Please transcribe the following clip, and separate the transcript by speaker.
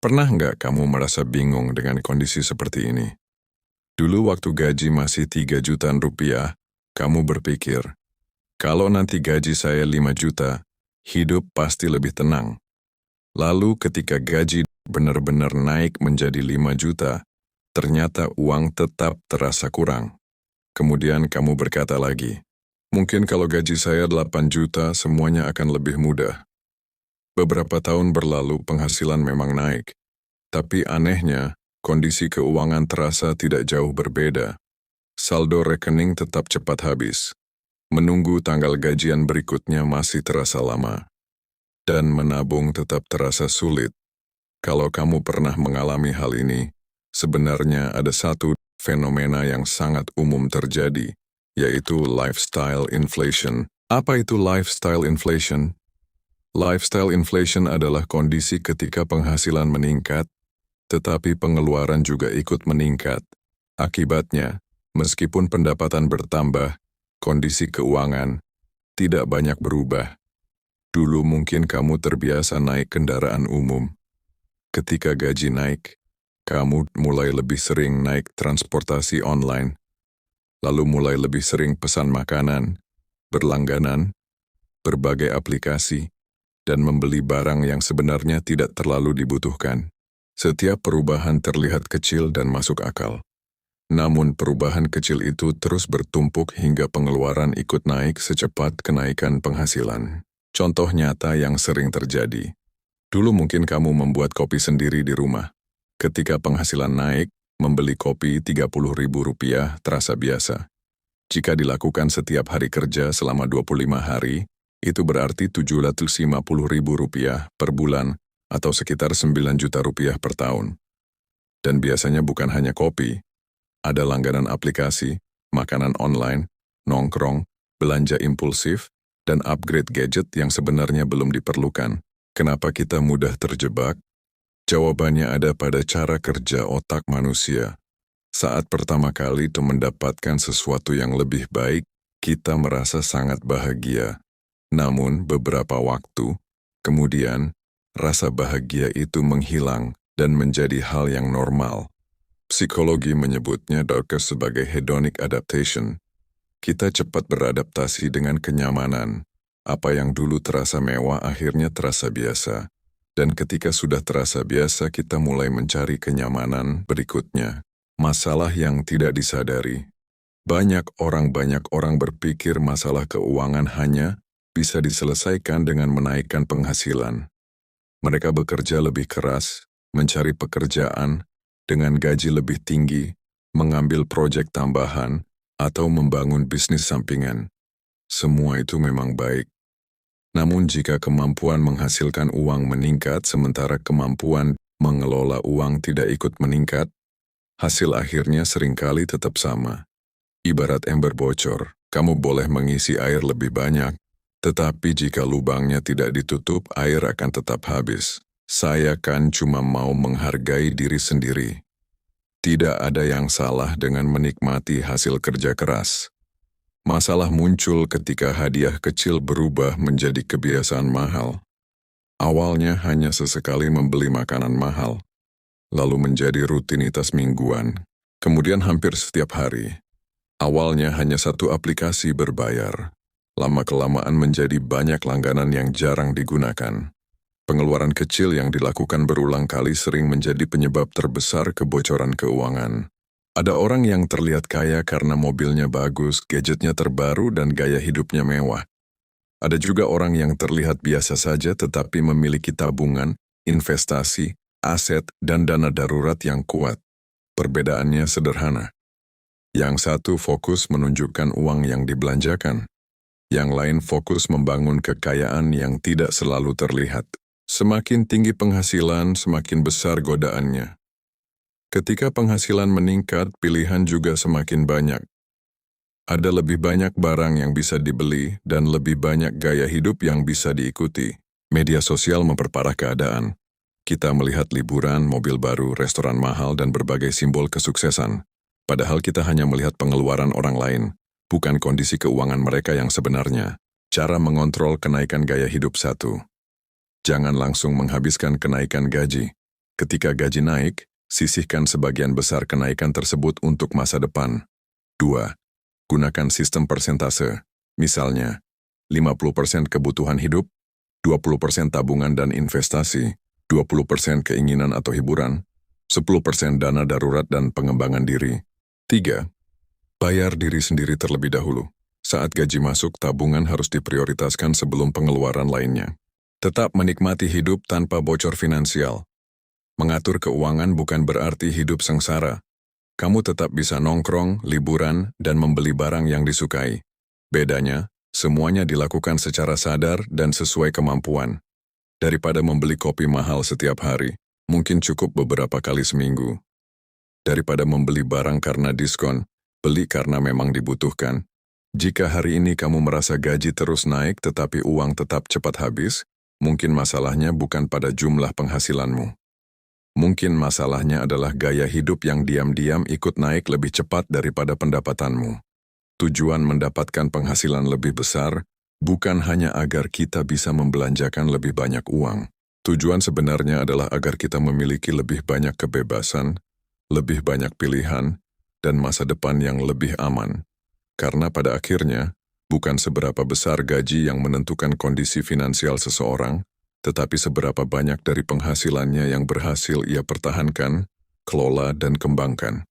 Speaker 1: Pernah nggak kamu merasa bingung dengan kondisi seperti ini? Dulu waktu gaji masih 3 jutaan rupiah, kamu berpikir, kalau nanti gaji saya 5 juta, hidup pasti lebih tenang. Lalu ketika gaji benar-benar naik menjadi 5 juta, ternyata uang tetap terasa kurang. Kemudian kamu berkata lagi, mungkin kalau gaji saya 8 juta semuanya akan lebih mudah. Beberapa tahun berlalu penghasilan memang naik. Tapi anehnya, kondisi keuangan terasa tidak jauh berbeda. Saldo rekening tetap cepat habis. Menunggu tanggal gajian berikutnya masih terasa lama. Dan menabung tetap terasa sulit. Kalau kamu pernah mengalami hal ini, sebenarnya ada satu fenomena yang sangat umum terjadi, yaitu lifestyle inflation. Apa itu lifestyle inflation? Lifestyle inflation adalah kondisi ketika penghasilan meningkat, tetapi pengeluaran juga ikut meningkat. Akibatnya, meskipun pendapatan bertambah, kondisi keuangan tidak banyak berubah. Dulu mungkin kamu terbiasa naik kendaraan umum. Ketika gaji naik, kamu mulai lebih sering naik transportasi online, lalu mulai lebih sering pesan makanan, berlangganan, berbagai aplikasi, dan membeli barang yang sebenarnya tidak terlalu dibutuhkan. Setiap perubahan terlihat kecil dan masuk akal. Namun perubahan kecil itu terus bertumpuk hingga pengeluaran ikut naik secepat kenaikan penghasilan. Contoh nyata yang sering terjadi. Dulu mungkin kamu membuat kopi sendiri di rumah. Ketika penghasilan naik, membeli kopi Rp30.000 terasa biasa. Jika dilakukan setiap hari kerja selama 25 hari, itu berarti Rp750.000 per bulan atau sekitar Rp9 juta per tahun. Dan biasanya bukan hanya kopi, ada langganan aplikasi, makanan online, nongkrong, belanja impulsif, dan upgrade gadget yang sebenarnya belum diperlukan. Kenapa kita mudah terjebak? Jawabannya ada pada cara kerja otak manusia. Saat pertama kali mendapatkan sesuatu yang lebih baik, kita merasa sangat bahagia. Namun beberapa waktu kemudian, rasa bahagia itu menghilang dan menjadi hal yang normal. Psikologi menyebutnya sebagai hedonic adaptation. Kita cepat beradaptasi dengan kenyamanan. Apa yang dulu terasa mewah akhirnya terasa biasa. Dan ketika sudah terasa biasa, kita mulai mencari kenyamanan berikutnya. Masalah yang tidak disadari. Banyak orang berpikir masalah keuangan hanya bisa diselesaikan dengan menaikkan penghasilan. Mereka bekerja lebih keras, mencari pekerjaan dengan gaji lebih tinggi, mengambil proyek tambahan, atau membangun bisnis sampingan. Semua itu memang baik. Namun jika kemampuan menghasilkan uang meningkat sementara kemampuan mengelola uang tidak ikut meningkat, hasil akhirnya seringkali tetap sama. Ibarat ember bocor, kamu boleh mengisi air lebih banyak, tetapi jika lubangnya tidak ditutup, air akan tetap habis. Saya kan cuma mau menghargai diri sendiri. Tidak ada yang salah dengan menikmati hasil kerja keras. Masalah muncul ketika hadiah kecil berubah menjadi kebiasaan mahal. Awalnya hanya sesekali membeli makanan mahal, lalu menjadi rutinitas mingguan, kemudian hampir setiap hari. Awalnya hanya satu aplikasi berbayar. Lama-kelamaan menjadi banyak langganan yang jarang digunakan. Pengeluaran kecil yang dilakukan berulang kali sering menjadi penyebab terbesar kebocoran keuangan. Ada orang yang terlihat kaya karena mobilnya bagus, gadgetnya terbaru, dan gaya hidupnya mewah. Ada juga orang yang terlihat biasa saja tetapi memiliki tabungan, investasi, aset, dan dana darurat yang kuat. Perbedaannya sederhana. Yang satu fokus menunjukkan uang yang dibelanjakan. Yang lain fokus membangun kekayaan yang tidak selalu terlihat. Semakin tinggi penghasilan, semakin besar godaannya. Ketika penghasilan meningkat, pilihan juga semakin banyak. Ada lebih banyak barang yang bisa dibeli dan lebih banyak gaya hidup yang bisa diikuti. Media sosial memperparah keadaan. Kita melihat liburan, mobil baru, restoran mahal, dan berbagai simbol kesuksesan. Padahal kita hanya melihat pengeluaran orang lain. Bukan kondisi keuangan mereka yang sebenarnya. Cara mengontrol kenaikan gaya hidup 1. Jangan langsung menghabiskan kenaikan gaji. Ketika gaji naik, sisihkan sebagian besar kenaikan tersebut untuk masa depan. 2. Gunakan sistem persentase. Misalnya, 50% kebutuhan hidup, 20% tabungan dan investasi, 20% keinginan atau hiburan, 10% dana darurat dan pengembangan diri. 3. Bayar diri sendiri terlebih dahulu. Saat gaji masuk, tabungan harus diprioritaskan sebelum pengeluaran lainnya. Tetap menikmati hidup tanpa bocor finansial. Mengatur keuangan bukan berarti hidup sengsara. Kamu tetap bisa nongkrong, liburan, dan membeli barang yang disukai. Bedanya, semuanya dilakukan secara sadar dan sesuai kemampuan. Daripada membeli kopi mahal setiap hari, mungkin cukup beberapa kali seminggu. Daripada membeli barang karena diskon, beli karena memang dibutuhkan. Jika hari ini kamu merasa gaji terus naik tetapi uang tetap cepat habis, mungkin masalahnya bukan pada jumlah penghasilanmu. Mungkin masalahnya adalah gaya hidup yang diam-diam ikut naik lebih cepat daripada pendapatanmu. Tujuan mendapatkan penghasilan lebih besar bukan hanya agar kita bisa membelanjakan lebih banyak uang. Tujuan sebenarnya adalah agar kita memiliki lebih banyak kebebasan, lebih banyak pilihan, dan masa depan yang lebih aman. Karena pada akhirnya, bukan seberapa besar gaji yang menentukan kondisi finansial seseorang, tetapi seberapa banyak dari penghasilannya yang berhasil ia pertahankan, kelola, dan kembangkan.